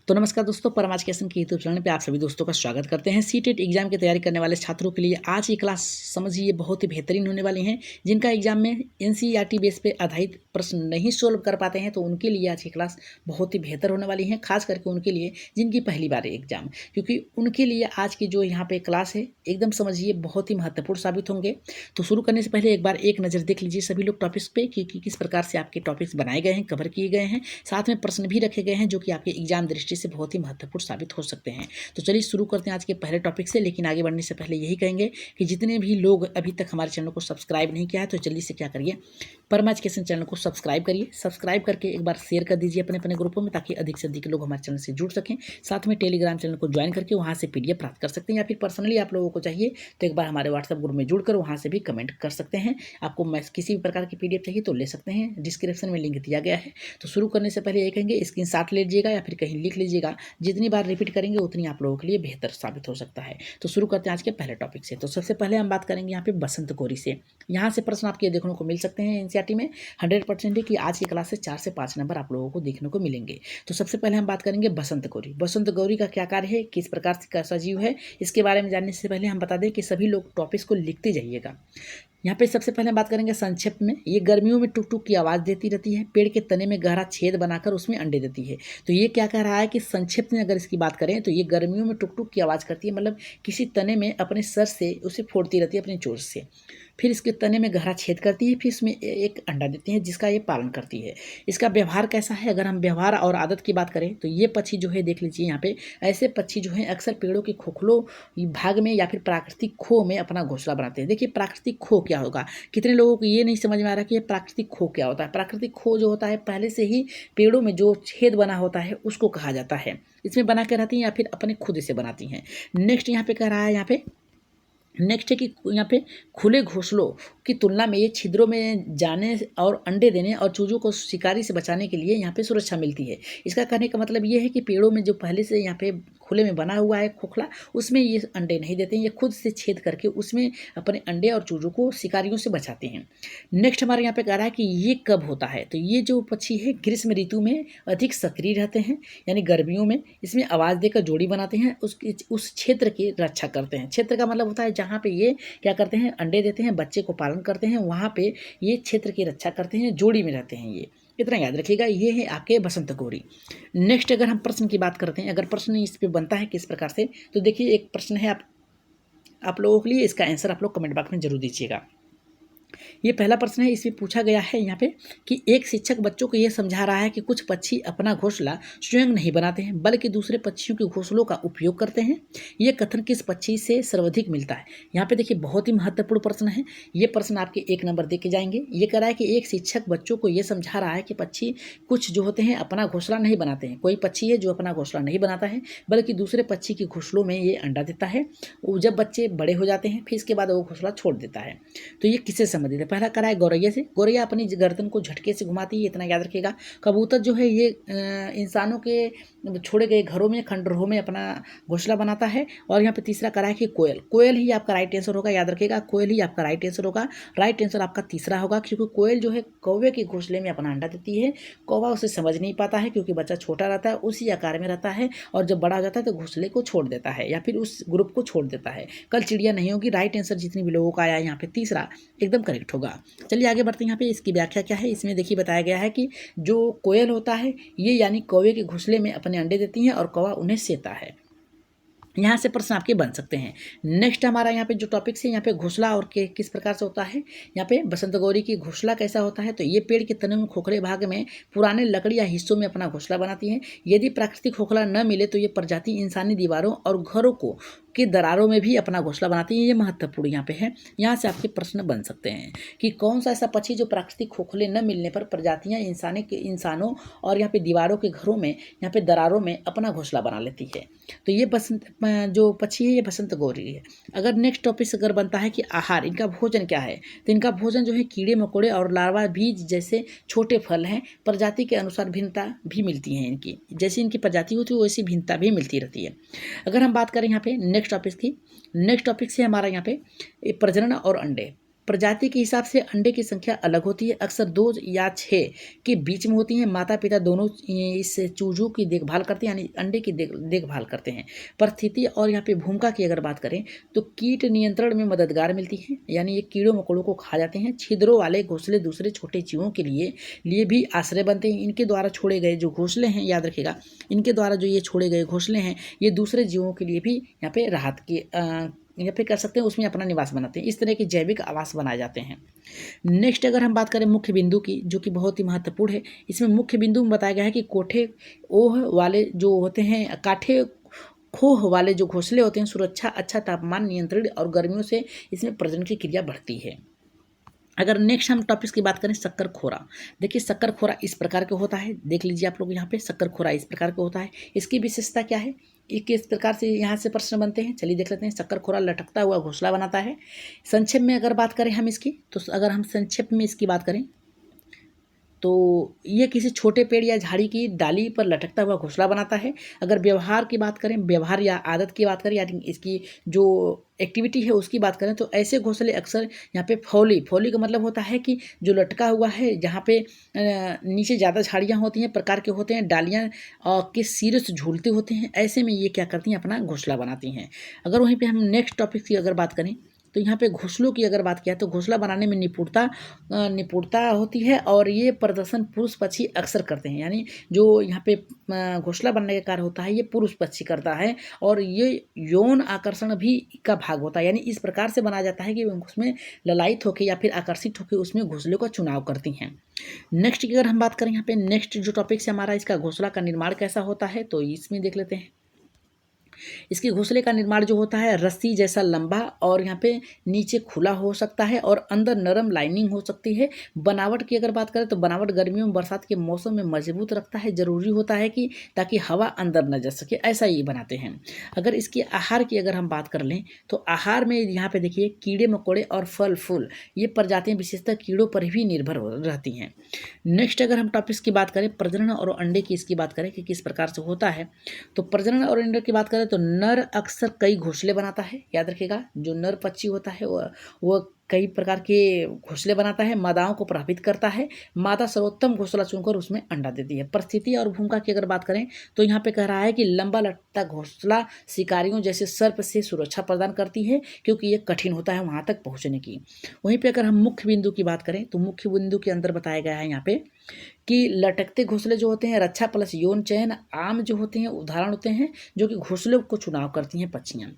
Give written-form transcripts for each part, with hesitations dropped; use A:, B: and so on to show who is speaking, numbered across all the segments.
A: तो नमस्कार दोस्तों, परमाच के यूट्यूब चैनल पे आप सभी दोस्तों का स्वागत करते हैं। सीटेट एग्जाम की तैयारी करने वाले छात्रों के लिए आज की क्लास समझिए बहुत ही बेहतरीन होने वाली हैं। जिनका एग्जाम में एनसीईआरटी बेस पे आधारित प्रश्न नहीं सोल्व कर पाते हैं तो उनके लिए आज की क्लास बहुत ही बेहतर होने वाली है, खास करके उनके लिए जिनकी पहली बार है एग्जाम, क्योंकि उनके लिए आज की जो यहाँ पे क्लास है एकदम समझिए बहुत ही महत्वपूर्ण साबित होंगे। तो शुरू करने से पहले एक बार एक नज़र देख लीजिए सभी लोग टॉपिक्स पे कि किस प्रकार से आपके टॉपिक्स बनाए गए हैं, कवर किए गए हैं, साथ में प्रश्न भी रखे गए हैं जो कि आपके एग्जाम दृष्टि से बहुत ही महत्वपूर्ण साबित हो सकते हैं। तो चलिए शुरू करते हैं आज के पहले टॉपिक से। लेकिन आगे बढ़ने से पहले यही कहेंगे कि जितने भी लोग अभी तक हमारे चैनल को सब्सक्राइब नहीं किया है तो जल्दी से क्या करिए, परमा एजुकेशन चैनल को सब्सक्राइब करिए। सब्सक्राइब करके एक बार शेयर कर दीजिए अपने अपने ग्रुपों में, ताकि अधिक से अधिक लोग हमारे चैनल से जुड़ सकें। साथ में टेलीग्राम चैनल को ज्वाइन करके वहाँ से पीडीएफ प्राप्त कर सकते हैं, या फिर पर्सनली आप लोगों को चाहिए तो एक बार हमारे व्हाट्सएप ग्रुप में जुड़कर वहाँ से भी कमेंट कर सकते हैं। आपको किसी भी प्रकार की पीडीएफ चाहिए तो ले सकते हैं, डिस्क्रिप्शन में लिंक दिया गया है। तो शुरू करने से पहले ये कहेंगे स्क्रीनशॉट ले लीजिएगा या फिर कहीं लिख लीजिएगा। जितनी बार रिपीट करेंगे उतनी आप लोगों के लिए बेहतर साबित हो सकता है। तो शुरू करते हैं आज के पहले टॉपिक से। तो सबसे पहले हम बात करेंगे यहाँ पे बसंत गौरी से। यहाँ से प्रश्न आपके देखने को मिल सकते हैं एनसीईआरटी में 100% है कि आज की क्लास से 4 से 5 नंबर आप लोगों को देखने को मिलेंगे। तो सबसे पहले हम बात करेंगे बसंत गौरी। बसंत गौरी का क्या कार्य है, किस प्रकार से कैसा जीव है, इसके बारे में जानने से पहले हम बता दें कि सभी लोग टॉपिक्स को लिखते जाइएगा। यहाँ पे सबसे पहले बात करेंगे संक्षिप्त में। ये गर्मियों में टुक टुक की आवाज़ देती रहती है, पेड़ के तने में गहरा छेद बनाकर उसमें अंडे देती है। तो ये क्या कह रहा है कि संक्षिप्त में अगर इसकी बात करें तो ये गर्मियों में टुक टुक की आवाज़ करती है, मतलब किसी तने में अपने सर से उसे फोड़ती रहती है अपनी चोंच से, फिर इसके तने में गहरा छेद करती है, फिर इसमें एक अंडा देती है जिसका ये पालन करती है। इसका व्यवहार कैसा है, अगर हम व्यवहार और आदत की बात करें तो ये पक्षी जो है देख लीजिए यहाँ पे, ऐसे पक्षी जो है अक्सर पेड़ों के खोखलों भाग में या फिर प्राकृतिक खो में अपना घोंसला बनाते हैं। देखिए प्राकृतिक खो क्या होगा, कितने लोगों को ये नहीं समझ में आ रहा कि ये प्राकृतिक खो क्या होता है। प्राकृतिक खो जो होता है पहले से ही पेड़ों में जो छेद बना होता है उसको कहा जाता है, इसमें बना के रहती हैं या फिर अपने खुद से बनाती हैं। नेक्स्ट यहाँ पे कह रहा है, यहाँ पे नेक्स्ट है कि यहाँ पे खुले घोंसलों की तुलना में ये छिद्रों में जाने और अंडे देने और चूजों को शिकारी से बचाने के लिए यहाँ पे सुरक्षा मिलती है। इसका कहने का मतलब ये है कि पेड़ों में जो पहले से यहाँ पे खुले में बना हुआ है खोखला, उसमें ये अंडे नहीं देते हैं, ये खुद से छेद करके उसमें अपने अंडे और चूजों को शिकारियों से बचाते हैं। नेक्स्ट हमारे यहाँ पे कह रहा है कि ये कब होता है, तो ये जो पक्षी है ग्रीष्म ऋतु में अधिक सक्रिय रहते हैं, यानी गर्मियों में इसमें आवाज़ देकर जोड़ी बनाते हैं, उस क्षेत्र की रक्षा करते हैं। क्षेत्र का मतलब होता है जहाँ पे ये क्या करते हैं, अंडे देते हैं, बच्चे को पालन करते हैं, वहाँ पे ये क्षेत्र की रक्षा करते हैं, जोड़ी में रहते हैं। ये इतना याद रखिएगा, ये है आपके बसंत गौरी। नेक्स्ट अगर हम प्रश्न की बात करते हैं, अगर प्रश्न इस पे बनता है किस प्रकार से, तो देखिए एक प्रश्न है आप लोगों के लिए, इसका आंसर आप लोग कमेंट बॉक्स में जरूर दीजिएगा। ये पहला प्रश्न है, इसमें पूछा गया है यहाँ पे कि एक शिक्षक बच्चों को ये समझा रहा है कि कुछ पक्षी अपना घोंसला स्वयं नहीं बनाते हैं बल्कि दूसरे पक्षियों के घोंसलों का उपयोग करते हैं। ये कथन किस पक्षी से सर्वाधिक मिलता है। यहाँ पे देखिए बहुत ही महत्वपूर्ण प्रश्न है, ये प्रश्न आपके 1 नंबर दे के जाएंगे। ये कह रहा है कि एक शिक्षक बच्चों को ये समझा रहा है कि पक्षी कुछ जो होते हैं अपना घोंसला नहीं बनाते हैं। कोई पक्षी है जो अपना घोंसला नहीं बनाता है बल्कि दूसरे पक्षी के घोंसलों में ये अंडा देता है। जब बच्चे बड़े हो जाते हैं फिर इसके बाद वो घोंसला छोड़ देता है। तो ये किससे संबंधित है, पहला करा है गौरैया से। गौरैया अपनी गर्दन को झटके से घुमाती है, इतना याद रखिएगा। कबूतर जो है ये इंसानों के छोड़े गए घरों में खंडहरों में अपना घोंसला बनाता है। और यहाँ पे तीसरा करा है कि कोयल। कोयल ही आपका राइट आंसर होगा, याद रखिएगा कोयल ही आपका राइट आंसर होगा। राइट आंसर आपका तीसरा होगा, क्योंकि कोयल जो है कौवे के घोंसले में अपना अंडा देती है। कौवा उसे समझ नहीं पाता है क्योंकि बच्चा छोटा रहता है, उसी आकार में रहता है, और जब बड़ा हो जाता है तो घोंसले को छोड़ देता है या फिर उस ग्रुप को छोड़ देता है। कल चिड़िया नहीं होगी। राइट आंसर जितने भी लोगों का आया यहाँ पे तीसरा एकदम करेक्ट होगा। चलिए आगे बढ़ते हैं। यहाँ पे इसकी व्याख्या क्या है, इसमें देखिए बताया गया है कि जो कोयल होता है ये यानी कौवे के घोंसले में अपने अंडे देती हैं और कौवा उन्हें सेता है। यहाँ से प्रश्न आपके बन सकते हैं। नेक्स्ट हमारा यहाँ पे जो टॉपिक है, यहाँ पे घोंसला और किस प्रकार से होता है। यहाँ पे बसंत गौरी की घोंसला कैसा होता है, तो ये पेड़ के तने में खोखले भाग में पुराने लकड़ी या हिस्सों में अपना घोंसला बनाती हैं। यदि प्राकृतिक खोखला न मिले तो ये प्रजाति इंसानी दीवारों और घरों को के दरारों में भी अपना घोंसला बनाती है। ये महत्वपूर्ण यहाँ पे है, यहाँ से आपके प्रश्न बन सकते हैं कि कौन सा ऐसा पक्षी जो प्राकृतिक खोखले न मिलने पर प्रजातियाँ इंसानों और यहाँ पे दीवारों के घरों में, यहाँ पे दरारों में अपना घोंसला बना लेती है। तो ये बसंत जो पक्षी है ये बसंत गौरी है। अगर नेक्स्ट टॉपिक अगर बनता है कि आहार, इनका भोजन क्या है, तो इनका भोजन जो है कीड़े मकोड़े और लार्वा बीज जैसे छोटे फल हैं। प्रजाति के अनुसार भिन्नता भी मिलती है इनकी, जैसी इनकी प्रजाति होती है वैसी भिन्नता भी मिलती रहती है। अगर हम बात करें यहाँ पे नेक्स्ट टॉपिक से हमारा यहाँ पे प्रजनन और अंडे, प्रजाति के हिसाब से अंडे की संख्या अलग होती है, अक्सर 2 या 6 के बीच में होती हैं। माता पिता दोनों इस चूजों की देखभाल करते हैं, यानी अंडे की देखभाल करते हैं। परिस्थिति और यहाँ पे भूमिका की अगर बात करें तो कीट नियंत्रण में मददगार मिलती है, यानी ये कीड़ों मकोड़ों को खा जाते हैं। छिद्रों वाले घोंसले दूसरे छोटे जीवों के लिए भी आश्रय बनते हैं। इनके द्वारा छोड़े गए जो घोंसले हैं, याद रखिएगा, इनके द्वारा जो ये छोड़े गए घोंसले हैं ये दूसरे जीवों के लिए भी यहाँ पे राहत की या फिर कर सकते हैं, उसमें अपना निवास बनाते हैं। इस तरह के जैविक आवास बनाए जाते हैं। नेक्स्ट अगर हम बात करें मुख्य बिंदु की, जो कि बहुत ही महत्वपूर्ण है, इसमें मुख्य बिंदु में बताया गया है कि कोठे ओह वाले जो होते हैं, काठे खोह वाले जो घोंसले होते हैं, सुरक्षा, अच्छा तापमान नियंत्रण और गर्मियों से इसमें प्रजनन की क्रिया बढ़ती है। अगर नेक्स्ट हम टॉपिक्स की बात करें शक्कर खोरा, देखिए शक्कर खोरा इस प्रकार के होता है, देख लीजिए आप लोग यहाँ पे शक्कर खोरा इस प्रकार के होता है। इसकी विशेषता क्या है, ये किस प्रकार से यहाँ से प्रश्न बनते हैं, चलिए देख लेते हैं। शक्कर खोरा लटकता हुआ घोंसला बनाता है। संक्षेप में अगर बात करें हम इसकी, तो अगर हम संक्षेप में इसकी बात करें तो ये किसी छोटे पेड़ या झाड़ी की डाली पर लटकता हुआ घोंसला बनाता है। अगर व्यवहार की बात करें, व्यवहार या आदत की बात करें, यानी इसकी जो एक्टिविटी है उसकी बात करें, तो ऐसे घोंसले अक्सर यहाँ पे फौली का मतलब होता है कि जो लटका हुआ है, जहाँ पे नीचे ज़्यादा झाड़ियाँ होती हैं, प्रकार के होते हैं, डालियाँ के सिरे से झूलते होते हैं, ऐसे में ये क्या करती हैं, अपना घोंसला बनाती हैं। अगर वहीं पर हम नेक्स्ट टॉपिक की अगर बात करें तो यहाँ पे घोंसलों की अगर बात किया तो घोंसला बनाने में निपुणता होती है, और ये प्रदर्शन पुरुष पक्षी अक्सर करते हैं, यानी जो यहाँ पे घोंसला बनने का कार्य होता है ये पुरुष पक्षी करता है, और ये यौन आकर्षण भी का भाग होता है, यानी इस प्रकार से बनाया जाता है कि उसमें ललायित होकर या फिर आकर्षित होकर उसमें घोंसले का चुनाव करती हैं। नेक्स्ट की अगर हम बात करें, यहाँ पे नेक्स्ट जो टॉपिक से हमारा इसका घोंसला का निर्माण कैसा होता है, तो इसमें देख लेते हैं। इसके घोंसले का निर्माण जो होता है रस्सी जैसा लंबा और यहाँ पे नीचे खुला हो सकता है और अंदर नरम लाइनिंग हो सकती है। बनावट की अगर बात करें तो बनावट गर्मियों में बरसात के मौसम में मजबूत रखता है, जरूरी होता है कि ताकि हवा अंदर न जा सके, ऐसा ही बनाते हैं। अगर इसके आहार की अगर हम बात कर लें तो आहार में यहाँ पे देखिए कीड़े मकोड़े और फल फूल, ये प्रजातियां विशेषतः कीड़ों पर भी निर्भर रहती हैं। नेक्स्ट अगर हम टॉपिक्स की बात करें प्रजनन और अंडे की इसकी बात करें कि किस प्रकार से होता है, तो प्रजनन और अंडे की बात करें तो नर अक्सर कई घोंसले बनाता है, याद रखिएगा, जो नर पक्षी होता है वो कई प्रकार के घोंसले बनाता है, मादाओं को प्रभावित करता है। मादा सर्वोत्तम घोंसला चुनकर उसमें अंडा देती है। परिस्थिति और भूमिका की अगर बात करें तो यहाँ पे कह रहा है कि लंबा लटकता घोंसला शिकारियों जैसे सर्प से सुरक्षा प्रदान करती है, क्योंकि ये कठिन होता है वहाँ तक पहुँचने की। वहीं पे अगर हम मुख्य बिंदु की बात करें तो मुख्य बिंदु के अंदर बताया गया है यहाँ पे कि लटकते घोंसले जो होते हैं रक्षा प्लस यौन चयन आम जो होते हैं उदाहरण होते हैं, जो कि घोंसले को चुनाव करती हैं पक्षियाँ।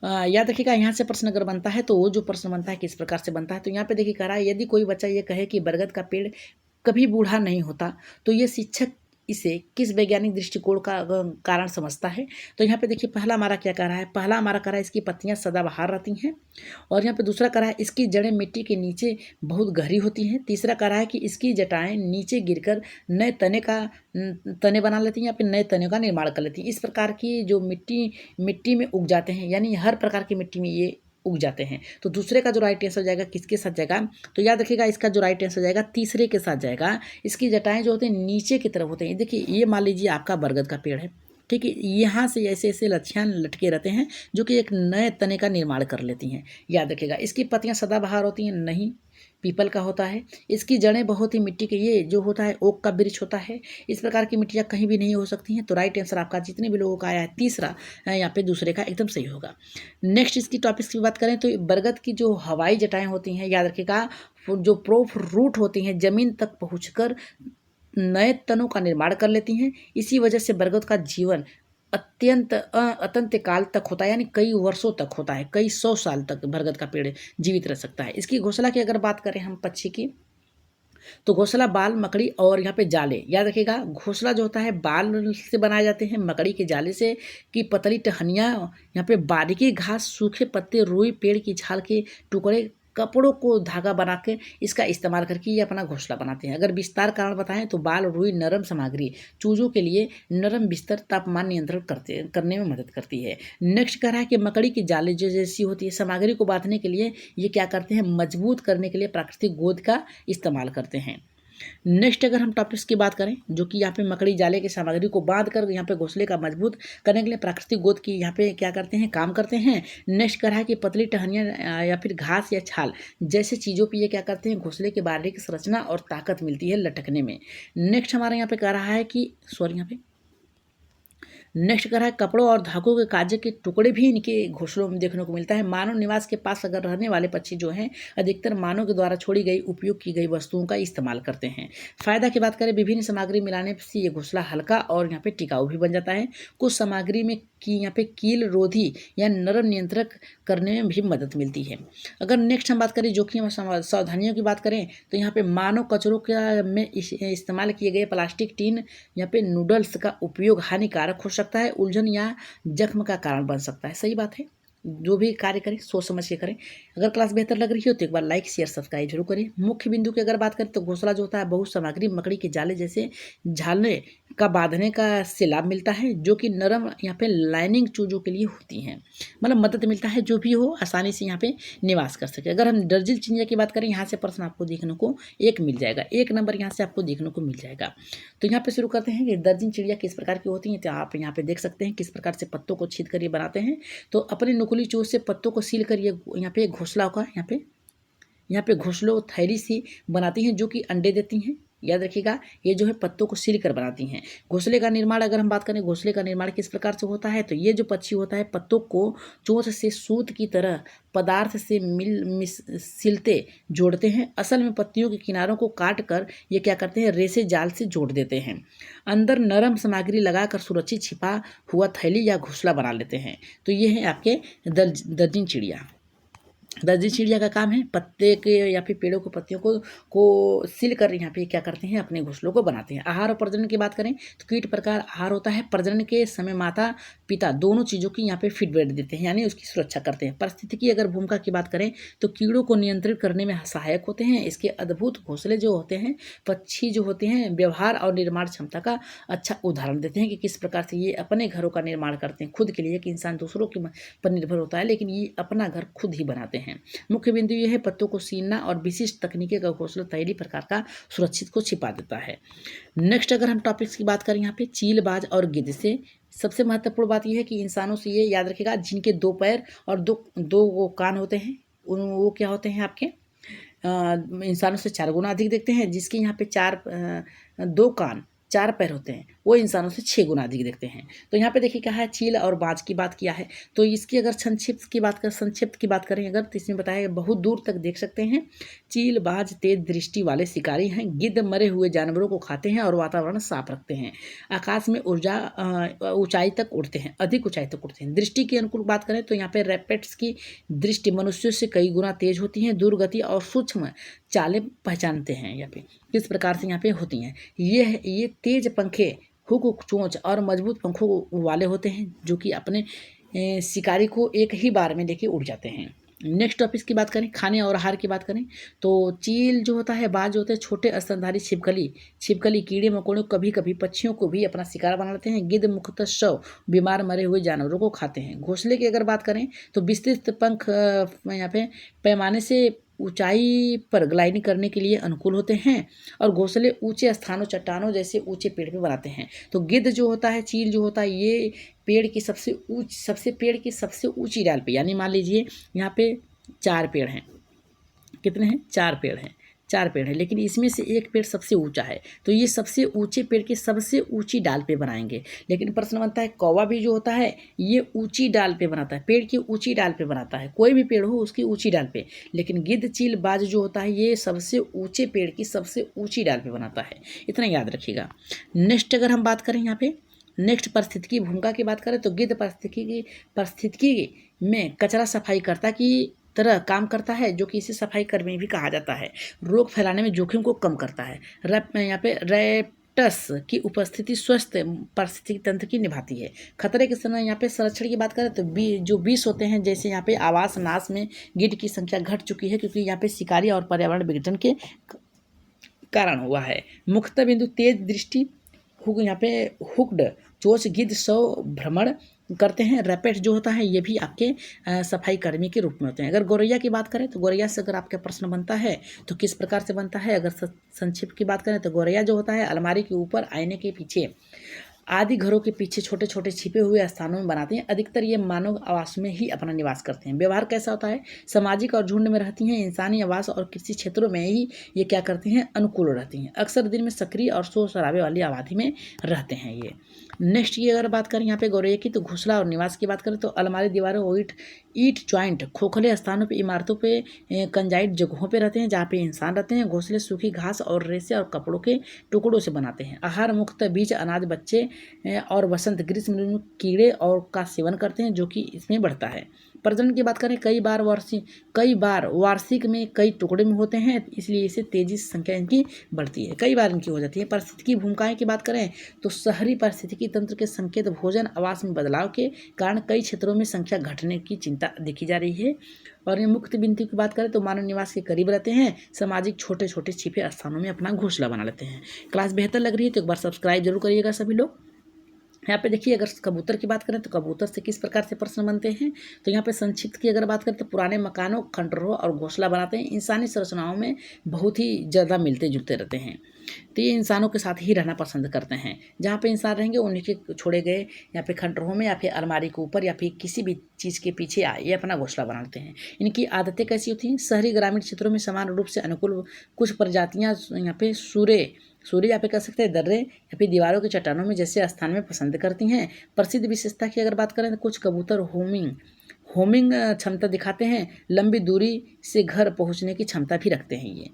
A: याद रखिएगा, यहाँ से प्रश्न अगर बनता है तो वो जो प्रश्न बनता है किस प्रकार से बनता है, तो यहाँ पे देखिए कह रहा है यदि कोई बच्चा ये कहे कि बरगद का पेड़ कभी बूढ़ा नहीं होता, तो ये शिक्षक इसे किस वैज्ञानिक दृष्टिकोण का कारण समझता है। तो यहाँ पे देखिए पहला हमारा क्या कह रहा है, पहला हमारा कह रहा है इसकी पत्तियाँ सदाबहार रहती हैं, और यहाँ पे दूसरा कह रहा है इसकी जड़ें मिट्टी के नीचे बहुत गहरी होती हैं, तीसरा कह रहा है कि इसकी जटाएं नीचे गिरकर नए तने बना लेती हैं या फिर नए तने का निर्माण कर लेती हैं। इस प्रकार की जो मिट्टी में उग जाते हैं, यानी हर प्रकार की मिट्टी में ये उग जाते हैं। तो दूसरे का जो राइट आंसर जाएगा किसके साथ जाएगा, तो याद रखिएगा इसका जो राइट आंसर जाएगा तीसरे के साथ जाएगा। इसकी जटाएं जो होते हैं नीचे की तरफ होते हैं। देखिए ये मान लीजिए आपका बरगद का पेड़ है, ठीक है, यहाँ से ऐसे ऐसे लच्छियाँ लटके रहते हैं जो कि एक नए तने का निर्माण कर लेती हैं। याद रखिएगा इसकी पत्तियाँ सदाबहार होती हैं, नहीं, पीपल का होता है। इसकी जड़ें बहुत ही मिट्टी के, ये जो होता है ओक का वृक्ष होता है। इस प्रकार की मिट्टियाँ कहीं भी नहीं हो सकती हैं। तो राइट आंसर आपका जितने भी लोगों का आया है तीसरा, यहाँ पे दूसरे का एकदम सही होगा। नेक्स्ट इसकी टॉपिक्स की बात करें तो बरगद की जो हवाई जटाएं होती हैं, याद रखिएगा, जो प्रोफ रूट होती हैं जमीन तक पहुँचकर नए तनों का निर्माण कर लेती हैं। इसी वजह से बरगद का जीवन अत्यंत काल तक होता है, यानी कई वर्षों तक होता है, कई 100 साल तक बरगद का पेड़ जीवित रह सकता है। इसकी घोंसला की अगर बात करें हम पक्षी की, तो घोंसला बाल, मकड़ी और यहाँ पे जाले, याद रखिएगा घोंसला जो होता है बाल से बनाए जाते हैं, मकड़ी के जाले से, की पतली टहनियाँ, यहाँ पे बारीकी घास, सूखे पत्ते, रुई, पेड़ की छाल के टुकड़े, कपड़ों को धागा बना के इसका इस्तेमाल करके ये अपना घोंसला बनाते हैं। अगर विस्तार कारण बताएं तो बाल, रुई, नरम सामग्री चूजों के लिए नरम बिस्तर तापमान नियंत्रण करने में मदद करती है। नेक्स्ट कह रहा है कि मकड़ी की जाले जो जैसी होती है सामग्री को बांधने के लिए ये क्या करते हैं, मजबूत करने के लिए प्राकृतिक गोंद का इस्तेमाल करते हैं। नेक्स्ट अगर हम टॉपिक्स की बात करें, जो कि यहाँ पे मकड़ी जाले की सामग्री को बांध कर यहाँ पे घोंसले का मजबूत करने के लिए प्राकृतिक गोंद की यहाँ पे क्या करते हैं, काम करते हैं। नेक्स्ट कह रहा है कि पतली टहनियाँ या फिर घास या छाल जैसे चीज़ों पर ये क्या करते हैं, घोंसले के बारीक संरचना और ताकत मिलती है लटकने में। नेक्स्ट हमारे यहाँ पे कह रहा है कि यहाँ पे नेक्स्ट कर रहा है कपड़ों और धागों के काजे के टुकड़े भी इनके घोंसलों में देखने को मिलता है। मानव निवास के पास अगर रहने वाले पक्षी जो हैं अधिकतर मानव के द्वारा छोड़ी गई उपयोग की गई वस्तुओं का इस्तेमाल करते हैं। फायदा की बात करें, विभिन्न सामग्री मिलाने से ये घोंसला हल्का और यहाँ पे टिकाऊ भी बन जाता है। कुछ सामग्री में यहाँ पे कील रोधी या नरम नियंत्रक करने में भी मदद मिलती है। अगर नेक्स्ट हम बात करें जोखिम और सावधानियों की बात करें, तो यहाँ पे मानव कचरों का में इस्तेमाल किए गए प्लास्टिक, टीन, यहाँ पे नूडल्स का उपयोग हानिकारक हो सकता है, उलझन या जख्म का कारण बन सकता है। सही बात है, जो भी कार्य करें सोच समझ के करें। अगर क्लास बेहतर लग रही हो तो एक बार लाइक शेयर सब्सक्राइब जरूर करें। मुख्य बिंदु की अगर बात करें तो घोंसला जो होता है बहुत सामग्री मकड़ी के जाले जैसे झालने का बांधने का से लाभ मिलता है, जो कि नरम यहाँ पे लाइनिंग चूजों के लिए होती हैं, मतलब मदद मिलता है, जो भी हो आसानी से यहाँ पे निवास कर सके। अगर हम दर्जिल चिड़िया की बात करें, यहाँ से प्रश्न आपको देखने को एक मिल जाएगा, 1 नंबर यहाँ से आपको देखने को मिल जाएगा। तो यहाँ पे शुरू करते हैं कि दर्जन चिड़िया किस प्रकार की होती हैं। तो आप यहाँ पे देख सकते हैं किस प्रकार से पत्तों को छीद कर ये बनाते हैं। तो अपनी नुकीली चोंच से पत्तों को सील कर ये यहाँ पे घोंसला का यहाँ पे घोंसलों थैली सी बनाती हैं, जो कि अंडे देती हैं। याद रखिएगा, ये जो है पत्तों को सील कर बनाती हैं। घोंसले का निर्माण अगर हम बात करें, घोंसले का निर्माण किस प्रकार से होता है, तो ये जो पक्षी होता है पत्तों को चोंच से सूत की तरह पदार्थ से सिलते जोड़ते हैं। असल में पत्तियों के किनारों को काट कर ये क्या करते हैं, रेसे जाल से जोड़ देते हैं। अंदर नरम सामग्री लगाकर सुरक्षित छिपा हुआ थैली या घोंसला बना लेते हैं। तो ये है आपके दर्जन चिड़िया। दर्जन चिड़िया का काम है पत्ते के या फिर पेड़ों के पत्तियों को सिल कर यहाँ पे क्या करते हैं, अपने घोंसलों को बनाते हैं। आहार और प्रजनन की बात करें तो कीट प्रकार आहार होता है। प्रजनन के समय माता पिता दोनों चीज़ों की यहाँ पे फीडबैक देते हैं, यानी उसकी सुरक्षा करते हैं। पारिस्थितिकी अगर भूमिका की बात करें तो कीड़ों को नियंत्रित करने में सहायक होते हैं। इसके अद्भुत घोंसले जो होते हैं, पक्षी जो होते हैं व्यवहार और निर्माण क्षमता का अच्छा उदाहरण देते हैं कि किस प्रकार से ये अपने घरों का निर्माण करते हैं खुद के लिए, कि इंसान दूसरों के पर निर्भर होता है लेकिन ये अपना घर खुद ही बनाते हैं। मुख्य बिंदु यह है पत्तों को सीलना और विशिष्ट तकनीकी का घोंसला तैयारी प्रकार का सुरक्षित को छिपा देता है। नेक्स्ट अगर हम टॉपिक्स की बात करें, यहाँ पे चीलबाज और गिद्ध से सबसे महत्वपूर्ण बात यह है कि इंसानों से ये याद रखेगा, जिनके 2 पैर और दो कान होते हैं, वो क्या होते हैं आपके इंसानों से 4 गुना अधिक देखते हैं। जिसके यहाँ पे 2 कान 4 पैर होते हैं, वो इंसानों से 6 गुना अधिक देखते हैं। तो यहाँ पे देखिए क्या है, चील और बाज की बात किया है। तो इसकी अगर संक्षिप्त की बात करें अगर, तो इसमें बताया बहुत दूर तक देख सकते हैं। चील बाज तेज दृष्टि वाले शिकारी हैं। गिद्ध मरे हुए जानवरों को खाते हैं और वातावरण साफ रखते हैं। आकाश में ऊंचाई तक उड़ते हैं, अधिक ऊंचाई तक उड़ते हैं। दृष्टि की अनुकूल बात करें तो यहाँ पे रैपेट्स की दृष्टि मनुष्यों से कई गुना तेज होती है। दूर गति और सूक्ष्म चालें पहचानते हैं। यहाँ पे किस प्रकार से यहाँ पे होती हैं, ये तेज पंखे, हुक, चोंच और मजबूत पंखों वाले होते हैं, जो कि अपने शिकारी को एक ही बार में लेके उड़ जाते हैं। नेक्स्ट टॉपिक की बात करें, खाने और आहार की बात करें तो चील जो होता है, बाज जो होते हैं छोटे स्तनधारी छिपकली कीड़े मकोड़ों, कभी कभी पक्षियों को भी अपना शिकार बना लेते हैं। गिद्ध मुख्यतः शव बीमार मरे हुए जानवरों को खाते हैं। घोंसले की अगर बात करें तो विस्तृत पंख यहाँ पे पैमाने से ऊंचाई पर ग्लाइडिंग करने के लिए अनुकूल होते हैं और घोंसले ऊंचे स्थानों, चट्टानों जैसे ऊंचे पेड़ पे बनाते हैं। तो गिद्ध जो होता है, चील जो होता है, ये पेड़ की सबसे ऊंची डाल पे, यानी मान लीजिए यहाँ पे 4 पेड़ हैं, कितने हैं, 4 पेड़ हैं, 4 पेड़ हैं, लेकिन इसमें से एक पेड़ सबसे ऊंचा है, तो ये सबसे ऊंचे पेड़ की सबसे ऊंची डाल पे बनाएंगे। लेकिन प्रश्न बनता है, कौवा भी जो होता है ये ऊंची डाल पे बनाता है, पेड़ की ऊंची डाल पे बनाता है, कोई भी पेड़ हो उसकी ऊंची डाल पे। लेकिन गिद्ध चील बाज जो होता है ये सबसे ऊंचे पेड़ की सबसे ऊंची डाल पे बनाता है, इतना याद रखिएगा। नेक्स्ट अगर हम बात करें यहाँ पे, नेक्स्ट पारिस्थितिकी भूमिका की बात करें तो गिद्ध पारिस्थितिकी में कचरा सफाई करता की तरह काम करता है, जो कि इसे सफाई कर्मी भी कहा जाता है। रोग फैलाने में जोखिम को कम करता है। यहाँ पे रैप्टस की उपस्थिति स्वस्थ पारिस्थितिकी तंत्र की निभाती है। खतरे के समय यहाँ पे संरक्षण की बात करें तो जो विष होते हैं, जैसे यहाँ पे आवास नाश में गिद्ध की संख्या घट चुकी है, क्योंकि यहाँ पे शिकारी और पर्यावरण विघटन के कारण हुआ है। मुख्यतः बिंदु तेज दृष्टि, यहाँ पे हुक्ड चोच, गिद्ध, सौ भ्रमण करते हैं। रैपेट जो होता है ये भी आपके सफाई कर्मी के रूप में होते हैं। अगर गौरैया की बात करें तो गौरैया से अगर आपका प्रश्न बनता है तो किस प्रकार से बनता है, अगर संक्षिप्त की बात करें तो गौरैया जो होता है अलमारी के ऊपर, आईने के पीछे आदि घरों के पीछे छोटे छोटे छिपे हुए स्थानों में बनाते हैं। अधिकतर ये मानव आवास में ही अपना निवास करते हैं। व्यवहार कैसा होता है, सामाजिक और झुंड में रहती हैं। इंसानी आवास और कृषि क्षेत्रों में ही ये क्या करती हैं, अनुकूल रहती हैं। अक्सर दिन में सक्रिय और शोर शराबे वाली आबादी में रहते हैं ये। नेक्स्ट की अगर बात करें यहाँ पे गौरैया की, तो घोंसला और निवास की बात करें तो अलमारी, दीवारों, ईट ज्वाइंट, खोखले स्थानों पे, इमारतों पे, कंजाइट जगहों पे रहते हैं जहाँ पे इंसान रहते हैं। घोंसले सूखी घास और रेसे और कपड़ों के टुकड़ों से बनाते हैं। आहार मुख्यतः बीज, अनाज, बच्चे और वसंत ग्रीष्म ऋतु में कीड़े और का सेवन करते हैं जो कि इसमें बढ़ता है। प्रजनन की बात करें, कई बार वार्षिक में कई टुकड़े में होते हैं, इसलिए इसे तेजी से संख्या इनकी बढ़ती है, कई बार इनकी हो जाती है। पारिस्थितिकी भूमिकाएं की बात करें तो शहरी पारिस्थितिकी तंत्र के संकेत, भोजन, आवास में बदलाव के कारण कई क्षेत्रों में संख्या घटने की चिंता देखी जा रही है। और ये मुक्त बिनती की बात करें तो मानव निवास के करीब रहते हैं, सामाजिक छोटे छोटे छिपे स्थानों में अपना घोंसला बना लेते हैं। क्लास बेहतर लग रही है तो एक बार सब्सक्राइब जरूर करिएगा सभी लोग। यहाँ पे देखिए, अगर कबूतर की बात करें तो कबूतर से किस प्रकार से प्रश्न बनते हैं, तो यहाँ पे संक्षिप्त की अगर बात करें तो पुराने मकानों, खंडरों और घोंसला बनाते हैं। इंसानी संरचनाओं में बहुत ही ज़्यादा मिलते जुलते रहते हैं, तो ये इंसानों के साथ ही रहना पसंद करते हैं। जहाँ पे इंसान रहेंगे उन्हीं के छोड़े गए या फिर खंडरों में या फिर अलमारी के ऊपर या फिर किसी भी चीज़ के पीछे ये अपना घोंसला बनाते हैं। इनकी आदतें कैसी होती हैं, शहरी ग्रामीण क्षेत्रों में समान रूप से अनुकूल कुछ प्रजातियाँ यहाँ पे सूर्य या पे कह सकते हैं दर्रे या फिर दीवारों के चट्टानों में जैसे स्थान में पसंद करती हैं। प्रसिद्ध विशेषता की अगर बात करें तो कुछ कबूतर होमिंग क्षमता दिखाते हैं, लंबी दूरी से घर पहुंचने की क्षमता भी रखते हैं ये।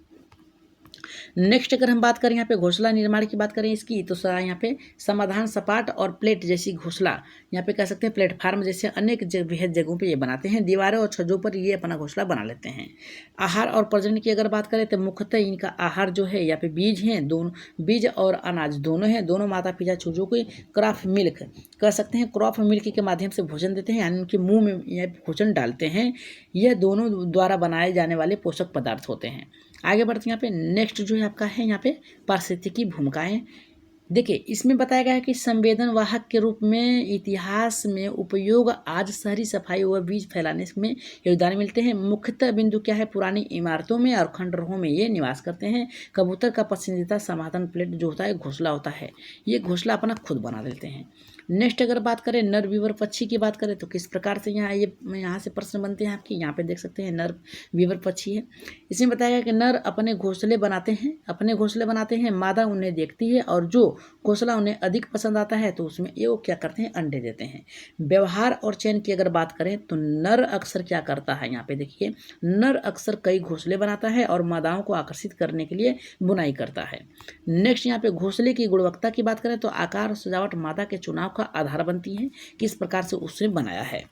A: नेक्स्ट अगर हम बात करें यहाँ पे घोंसला निर्माण की बात करें इसकी, तो यहाँ पे समाधान, सपाट और प्लेट जैसी घोंसला, यहाँ पे कह सकते हैं प्लेटफार्म जैसे अनेक बेहद जगहों पे ये बनाते हैं। दीवारों और छज्जों पर ये अपना घोंसला बना लेते हैं। आहार और प्रजनन की अगर बात करें तो मुख्यतः इनका आहार जो है यहाँ पे बीज हैं, दोनों बीज और अनाज दोनों हैं। दोनों माता पिता चूजों को क्रॉप मिल्क कह सकते हैं, क्रॉप मिल्क के माध्यम से भोजन देते हैं, यानी उनके मुँह में यह भोजन डालते हैं। यह दोनों द्वारा बनाए जाने वाले पोषक पदार्थ होते हैं। आगे बढ़ते हैं यहाँ पे नेक्स्ट जो है आपका है यहाँ पे पारिस्थितिकी भूमिकाएं। देखिए, इसमें बताया गया है कि संवेदन वाहक के रूप में इतिहास में उपयोग आज शहरी सफाई व बीज फैलाने में योगदान मिलते हैं। मुख्यतः बिंदु क्या है, पुरानी इमारतों में और खंडरों में ये निवास करते हैं। कबूतर का पसंदीदा समाधान प्लेट जो होता है घोंसला होता है, ये घोंसला अपना खुद बना लेते हैं। नेक्स्ट अगर बात करें नर वीवर पक्षी की बात करें तो किस प्रकार से यहाँ से प्रश्न बनते हैं आपके, यहाँ पे देख सकते हैं नर वीवर पक्षी है। इसमें बताया गया कि नर अपने घोंसले बनाते हैं, मादा उन्हें देखती है और जो घोंसला उन्हें अधिक पसंद आता है तो उसमें ये वो क्या करते हैं, अंडे देते हैं। व्यवहार और चयन की अगर बात करें तो नर अक्सर क्या करता है, यहाँ पे देखिए नर अक्सर कई घोंसले बनाता है और मादाओं को आकर्षित करने के लिए बुनाई करता है। नेक्स्ट यहाँ पे घोंसले की गुणवत्ता की बात करें तो आकार और सजावट मादा के चुनाव का आधार बनती है, किस प्रकार से उसने बनाया है।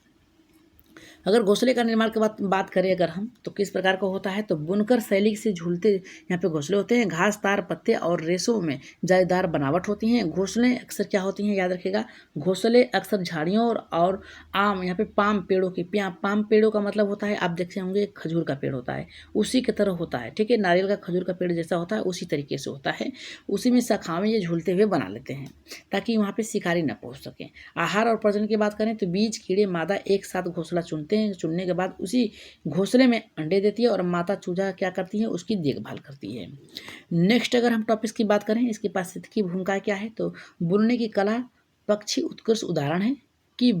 A: अगर घोंसले का निर्माण की बात करें अगर हम तो किस प्रकार का होता है, तो बुनकर शैली से झूलते यहाँ पे घोंसले होते हैं। घास, तार, पत्ते और रेशों में जालीदार बनावट होती हैं। घोंसले अक्सर क्या होती हैं, याद रखिएगा, घोंसले अक्सर झाड़ियों और आम यहाँ पे पाम पेड़ों की, पाम पेड़ों का मतलब होता है, आप देखते होंगे खजूर का पेड़ होता है उसी की तरह होता है, ठीक है, नारियल का खजूर का पेड़ जैसा होता है उसी तरीके से होता है। उसी में शाखाएं ये झूलते हुए बना लेते हैं ताकि वहाँ पे शिकारी न पहुँच सकें। आहार और प्रजनन की बात करें तो बीज, कीड़े, मादा एक साथ घोंसला चुनने के बाद उसी घोंसले में अंडे देती है और माता चूजा क्या करती है, उसकी देखभाल करती है। नेक्स्ट अगर हम टॉपिक्स की बात करें, इसके पारिस्थितिकी भूमिका क्या है, तो बुनने की कला पक्षी उत्कृष्ट उदाहरण है कि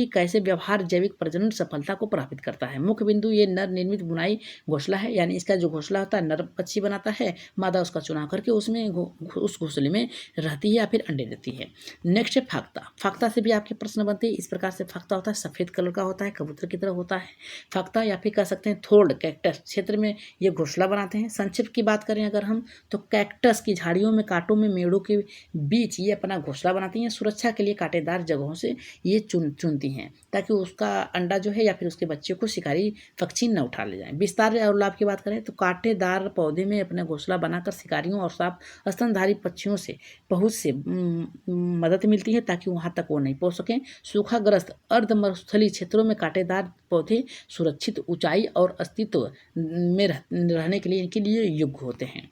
A: कैसे व्यवहार जैविक प्रजनन सफलता को प्रभावित करता है। मुख्य बिंदु ये नर निर्मित बुनाई घोंसला है, यानी इसका जो घोंसला होता है नर पक्षी बनाता है, मादा उसका चुनाव करके उसमें उस घोंसले में रहती है या फिर अंडे देती है। नेक्स्ट है फाख्ता से भी आपके प्रश्न बनते हैं। इस प्रकार से फाख्ता होता है, सफ़ेद कलर का होता है, कबूतर की तरह होता है फाख्ता, या फिर कह सकते हैं थोर्ड कैक्टस क्षेत्र में ये घोंसला बनाते हैं। संक्षिप्त की बात करें अगर हम तो कैक्टस की झाड़ियों में, कांटों में, मेड़ों के बीच ये अपना घोंसला बनाती हैं। सुरक्षा के लिए कांटेदार जगहों से ये चुनती हैं ताकि उसका अंडा जो है या फिर उसके बच्चे को शिकारी पक्षी न उठा ले जाएं। विस्तार और लाभ की बात करें तो कांटेदार पौधे में अपना घोंसला बनाकर शिकारियों और सांप स्तनधारी पक्षियों से पहुंच से मदद मिलती है ताकि वहां तक वो नहीं पहुंच सकें। सूखाग्रस्त अर्ध मरुस्थलीय क्षेत्रों में कांटेदार पौधे सुरक्षित ऊंचाई और अस्तित्व में रहने के लिए इनके लिए योग्य होते हैं।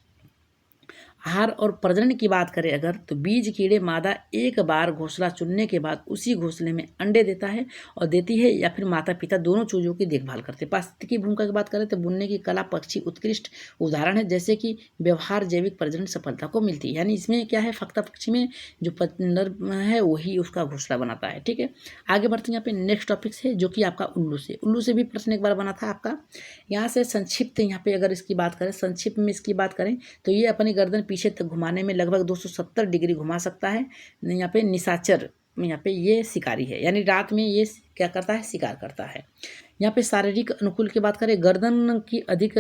A: आहार और प्रजनन की बात करें अगर, तो बीज कीड़े मादा एक बार घोंसला चुनने के बाद उसी घोंसले में अंडे देता है और देती है, या फिर माता पिता दोनों चूजों की देखभाल करते हैं। पारिस्थितिकी भूमिका की बात करें तो बुनने की कला पक्षी उत्कृष्ट उदाहरण है, जैसे कि व्यवहार जैविक प्रजनन सफलता को मिलती है। यानी इसमें क्या है, फक्ता पक्षी में जो नर है वही उसका घोंसला बनाता है। ठीक है, आगे बढ़ते हैं। यहाँ पे नेक्स्ट टॉपिक है जो कि आपका उल्लू से भी प्रश्न एक बार बना था आपका। यहाँ से संक्षिप्त यहाँ पे अगर इसकी बात करें, संक्षिप्त में इसकी बात करें तो ये अपनी गर्दन पीछे तक घुमाने में लगभग 270 डिग्री घुमा सकता है। यहाँ पे निशाचर यहाँ पे ये शिकारी है, यानी रात में ये क्या करता है, शिकार करता है। यहाँ पे शारीरिक अनुकूल की बात करें, गर्दन की अधिक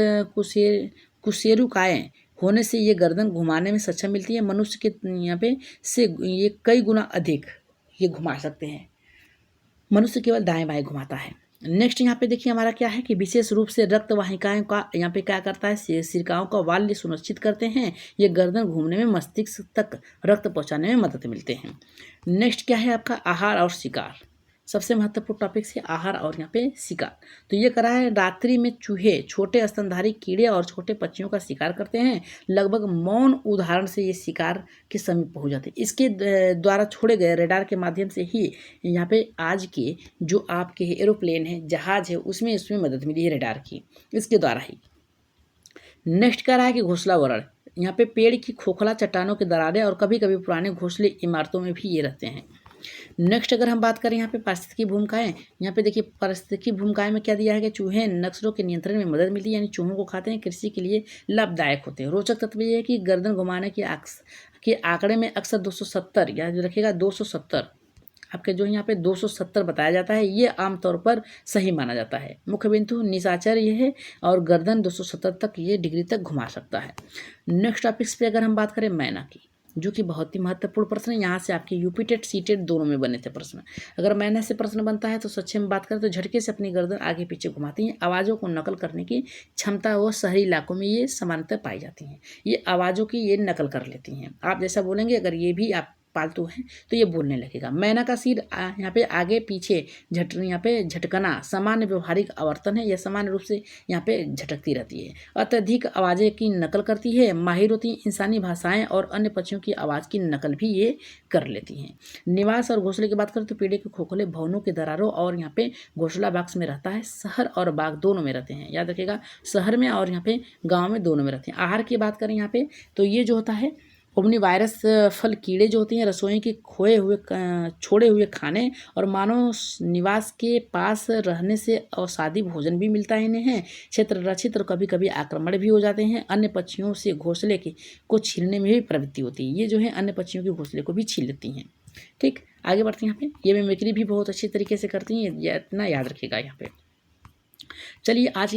A: कुशेरुकाएँ होने से ये गर्दन घुमाने में सक्षम मिलती है। मनुष्य के यहाँ पे से ये कई गुना अधिक ये घुमा सकते हैं, मनुष्य केवल दाएं बाएं घुमाता है। नेक्स्ट यहाँ पे देखिए हमारा क्या है कि विशेष रूप से रक्त वाहिकाएं का यहाँ पे क्या करता है, सिरकाओं का वाल्य सुनिश्चित करते हैं। ये गर्दन घूमने में मस्तिष्क तक रक्त पहुँचाने में मदद मिलते हैं। नेक्स्ट क्या है आपका, आहार और शिकार। सबसे महत्वपूर्ण टॉपिक है आहार और यहाँ पे शिकार। तो ये करा है, रात्रि में चूहे छोटे स्तनधारी कीड़े और छोटे पक्षियों का शिकार करते हैं। लगभग मौन उदाहरण से ये शिकार के समीप पहुंच जाते हैं। इसके द्वारा छोड़े गए रेडार के माध्यम से ही यहाँ पे आज के जो आपके एरोप्लेन है, जहाज है, उसमें मदद मिली है रेडार की, इसके द्वारा ही। नेक्स्ट कह रहा है कि घोंसला वरण। यहाँ पे पेड़ की खोखला चट्टानों के दरारें और कभी कभी पुराने घोंसले इमारतों में भी ये रहते हैं। नेक्स्ट अगर हम बात करें यहाँ पे पारिस्थितिकी भूमिकाएं, यहाँ पे देखिए पारिस्थितिकी भूमिकाएं में क्या दिया है कि चूहे नस्लों के नियंत्रण में मदद मिलती है, यानी चूहों को खाते हैं, कृषि के लिए लाभदायक होते हैं। रोचक तत्व ये है कि गर्दन घुमाने के आंकड़े में अक्सर 270 या जो रखेगा 270 आपके जो यहाँ पे 270 बताया जाता है, ये आमतौर पर सही माना जाता है। मुख्य बिंदु निशाचर ये है और गर्दन 270 तक ये डिग्री तक घुमा सकता है। नेक्स्ट टॉपिक्स पे अगर हम बात करें मैना की, जो कि बहुत ही महत्वपूर्ण प्रश्न है। यहाँ से आपके यूपी टेट सी टेट दोनों में बने थे प्रश्न। अगर मैना से प्रश्न बनता है तो सच्चे में बात करें तो झटके से अपनी गर्दन आगे पीछे घुमाती हैं। आवाज़ों को नकल करने की क्षमता वो शहरी इलाकों में ये सामान्यतः पाई जाती हैं। ये आवाज़ों की ये नकल कर लेती हैं। आप जैसा बोलेंगे अगर ये भी आप पालतू हैं तो ये बोलने लगेगा। मैना का सिर यहाँ पे आगे पीछे यहाँ पे झटकना सामान्य व्यवहारिक आवर्तन है। यह सामान्य रूप से यहाँ पे झटकती रहती है। अत्यधिक आवाज़ें की नकल करती है, माहिर होती है, इंसानी भाषाएं और अन्य पक्षियों की आवाज़ की नकल भी ये कर लेती हैं। निवास और घोंसले की बात करें तो पेड़े के खोखले भवनों के दरारों और यहाँ पे घोंसला बॉक्स में रहता है। शहर और बाग दोनों में रहते हैं, याद रखिएगा, शहर में और यहाँ पे गाँव में दोनों में रहते हैं। आहार की बात करें यहाँ पे तो ये जो होता है ओमनीवायरस फल कीड़े जो होती हैं रसोई के छोड़े हुए खाने और मानव निवास के पास रहने से अवसादी भोजन भी मिलता है इन्हें। क्षेत्र रक्षित और कभी कभी आक्रमण भी हो जाते हैं। अन्य पक्षियों से घोंसले को छीनने में भी प्रवृत्ति होती है। ये जो है अन्य पक्षियों के घोंसले को भी छीन लेती हैं। ठीक, आगे बढ़ते हैं। यहाँ पे ये मिमिक्री भी बहुत अच्छी तरीके से करती हैं, इतना याद रखिएगा यहाँ पे। चलिए आज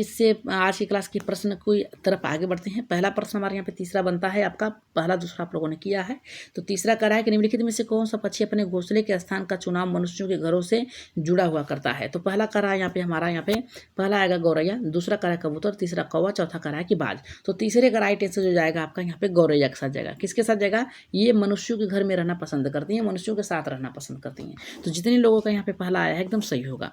A: की क्लास के प्रश्न की तरफ आगे बढ़ते हैं। पहला प्रश्न हमारे यहाँ पे तीसरा बनता है आपका, पहला दूसरा आप लोगों ने किया है। तो तीसरा कह रहा है कि निम्नलिखित में से कौन सा पक्षी अपने घोंसले के स्थान का चुनाव मनुष्यों के घरों से जुड़ा हुआ करता है। तो पहला कह रहा है यहाँ पे हमारा यहाँ पे पहला आएगा गौरैया, दूसरा कह रहा है कबूतर, तीसरा कौवा, चौथा कह रहा है कि बाज। तो तीसरे का राइट आंसर जो जाएगा आपका यहाँ पे गौरैया के साथ जाएगा। किसके साथ जाएगा, ये मनुष्यों के घर में रहना पसंद करती हैं, मनुष्यों के साथ रहना पसंद करती हैं। तो जितने लोगों का यहाँ पे पहला आया है एकदम सही होगा।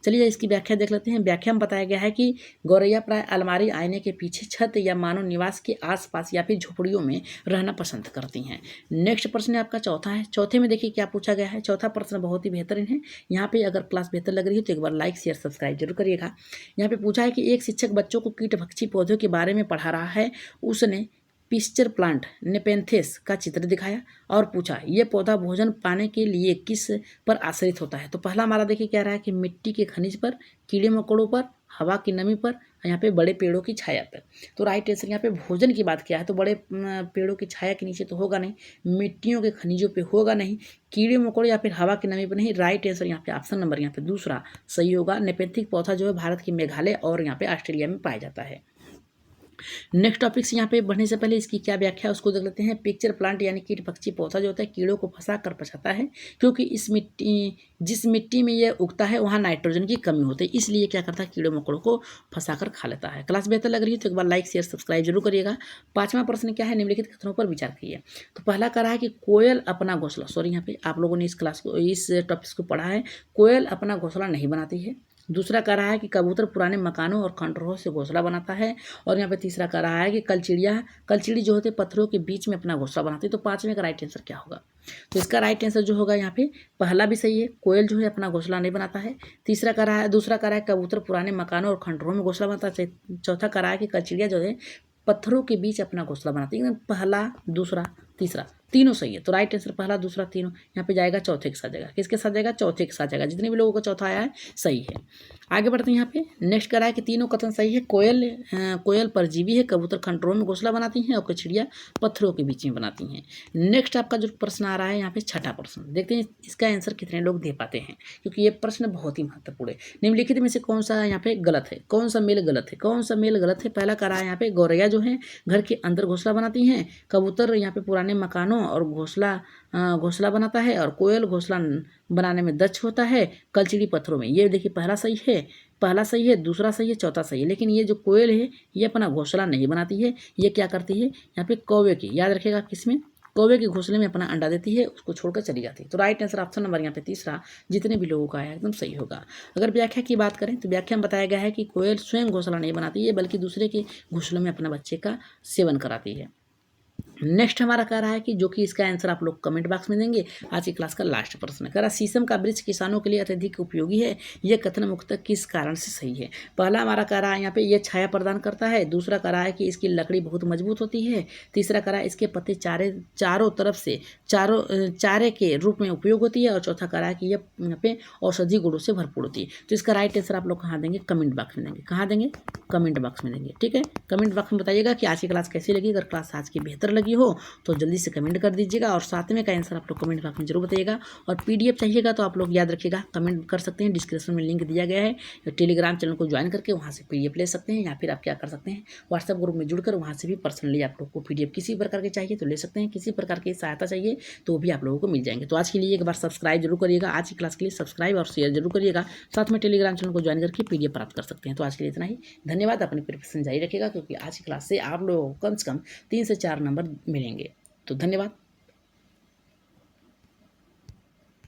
A: चलिए इसकी व्याख्या देख लेते हैं। व्याख्या में बताया गया है कि गौरैया प्राय अलमारी, आईने के पीछे, छत या मानव निवास के आसपास या फिर झोपड़ियों में रहना पसंद करती हैं। नेक्स्ट प्रश्न आपका चौथा है। चौथे में देखिए क्या पूछा गया है। चौथा प्रश्न बहुत ही बेहतरीन है। यहाँ पे अगर क्लास बेहतर लग रही है तो एक बार लाइक शेयर सब्सक्राइब जरूर करिएगा। यहाँ पे पूछा है कि एक शिक्षक बच्चों को कीट भक्षी पौधों के बारे में पढ़ा रहा है। उसने पिस्चर प्लांट नेपेंथेस का चित्र दिखाया और पूछा ये पौधा भोजन पाने के लिए किस पर आश्रित होता है। तो पहला हमारा देखिए क्या रहा है कि मिट्टी के खनिज पर, कीड़े मकोड़ों पर, हवा की नमी पर, यहाँ पे बड़े पेड़ों की छाया पर। तो राइट आंसर यहाँ पे भोजन की बात किया है तो बड़े पेड़ों की छाया के नीचे तो होगा नहीं, मिट्टियों के खनिजों पे होगा नहीं, कीड़े मकोड़े या फिर हवा की नमी पर नहीं। राइट आंसर यहाँ पे ऑप्शन नंबर यहाँ पे दूसरा सही होगा। नेपेंथिक पौधा जो है भारत के मेघालय और यहाँ पे ऑस्ट्रेलिया में पाया जाता है। नेक्स्ट टॉपिक से यहाँ पे बढ़ने से पहले इसकी क्या व्याख्या है उसको देख लेते हैं। पिक्चर प्लांट यानी कीट पक्षी पौधा जो होता है कीड़ों को फंसा कर पचाता है, क्योंकि जिस मिट्टी में यह उगता है वहाँ नाइट्रोजन की कमी होती है, इसलिए क्या करता है कीड़ों मकोड़ों को फंसा कर खा लेता है। क्लास बेहतर लग रही है तो एक बार लाइक शेयर सब्सक्राइब जरूर करिएगा। पांचवा प्रश्न क्या है, निम्नलिखित कथनों पर विचार करिए। तो पहला कह रहा है कि कोयल अपना घोंसला, सॉरी यहाँ पे आप लोगों ने इस टॉपिक को पढ़ा है, कोयल अपना घोंसला नहीं बनाती है। दूसरा कह रहा है कि कबूतर पुराने मकानों और खंडहरों से घोंसला बनाता है। और यहाँ पे तीसरा कह रहा है कि कलचिड़ी जो होते हैं पत्थरों के बीच में अपना घोंसला बनाती है। तो पाँचवें का राइट आंसर क्या होगा? तो इसका राइट आंसर जो होगा यहाँ पे पहला भी सही है, कोयल जो है अपना घोंसला नहीं बनाता है। दूसरा कह रहा है कबूतर पुराने मकानों और खंडहरों में घोंसला बनाता है। चौथा कह रहा है कि कलचिड़िया जो है पत्थरों के बीच अपना घोंसला बनाती है। पहला, दूसरा, तीसरा तीनों सही है। तो राइट आंसर पहला, दूसरा, तीनों यहाँ पे जाएगा चौथे के साथ जाएगा। किसके साथ जाएगा? चौथे के साथ जाएगा। जितने भी लोगों का चौथा आया है सही है। आगे बढ़ते हैं। यहाँ पे नेक्स्ट करा है कि तीनों कथन सही है। कोयल परजीवी है, कबूतर खंडहरों में घोंसला बनाती हैं और कचड़िया पत्थरों के बीच में बनाती हैं। नेक्स्ट आपका जो प्रश्न आ रहा है यहाँ पे छठा प्रश्न, देखते हैं इसका आंसर कितने लोग दे पाते हैं, क्योंकि ये प्रश्न बहुत ही महत्वपूर्ण है। निम्नलिखित में से कौन सा यहाँ पे गलत है? कौन सा मेल गलत है? कौन सा मेल गलत है? पहला करा है यहाँ पे गौरैया जो है घर के अंदर घोंसला बनाती हैं, कबूतर यहाँ पे पुराने मकानों और घोंसला बनाता है, और कोयल घोंसला बनाने में दक्ष होता है, कलचिड़ी पत्थरों में। ये देखिए पहला सही है, दूसरा सही है, चौथा सही है। लेकिन ये जो कोयल है ये अपना घोंसला नहीं बनाती है। ये क्या करती है? यहाँ पे कौवे की, याद रखेगा किसमें? कौवे के घोंसले में अपना अंडा देती है, उसको छोड़कर चली जाती है। तो राइट आंसर ऑप्शन नंबर यहाँ पे तीसरा जितने भी लोगों का है एकदम सही होगा। अगर व्याख्या की बात करें तो व्याख्या में बताया गया है कि कोयल स्वयं घोंसला नहीं बनाती है, बल्कि दूसरे के घोंसलों में अपना बच्चे का सेवन कराती है। नेक्स्ट हमारा कह रहा है कि जो कि इसका आंसर आप लोग कमेंट बॉक्स में देंगे। आज की क्लास का लास्ट प्रश्न कह रहा शीशम का वृक्ष किसानों के लिए अत्यधिक उपयोगी है, यह कथन मुख्यतः किस कारण से सही है? पहला हमारा कह रहा है यहाँ पे यह छाया प्रदान करता है। दूसरा कह रहा है कि इसकी लकड़ी बहुत मजबूत होती है। तीसरा कह रहा है इसके पत्ते चारों तरफ से चारे के रूप में उपयोग होती है। और चौथा कह रहा है कि यह यहाँ पे औषधि गुणों से भरपूर होती है। तो इसका राइट आंसर आप लोग कहाँ देंगे? कमेंट बॉक्स में देंगे। कहाँ देंगे? कमेंट बॉक्स में देंगे। ठीक है, कमेंट बॉक्स में बताइएगा कि आज की क्लास कैसी लगी। अगर क्लास आज की बेहतर लगी हो तो जल्दी से कमेंट कर दीजिएगा, और सातवें का आंसर आप लोग कमेंट बॉक्स में जरूर बताइएगा। और पीडीएफ चाहिएगा तो आप लोग याद रखिएगा, कमेंट कर सकते हैं, डिस्क्रिप्शन में लिंक दिया गया है। टेलीग्राम चैनल को ज्वाइन करके वहाँ से पीडीएफ ले सकते हैं, या फिर आप क्या कर सकते हैं व्हाट्सएप ग्रुप में जुड़कर वहाँ से भी पर्सनली आप लोग को पीडीएफ किसी प्रकार के चाहिए तो ले सकते हैं, किसी प्रकार की सहायता चाहिए तो भी आप लोगों को मिल जाएंगे। तो आज के लिए एक बार सब्सक्राइब जरूर करिएगा, आज की क्लास के लिए सब्सक्राइब और शेयर जरूर करिएगा। साथ में टेलीग्राम चैनल को ज्वाइन करके पीडीएफ प्राप्त कर सकते हैं। तो आज के लिए इतना ही, धन्यवाद। अपनी प्रिपरेशन जारी रखिएगा, क्योंकि आज की क्लास से आप लोगों को कम 3 से 4 नंबर मिलेंगे। तो धन्यवाद।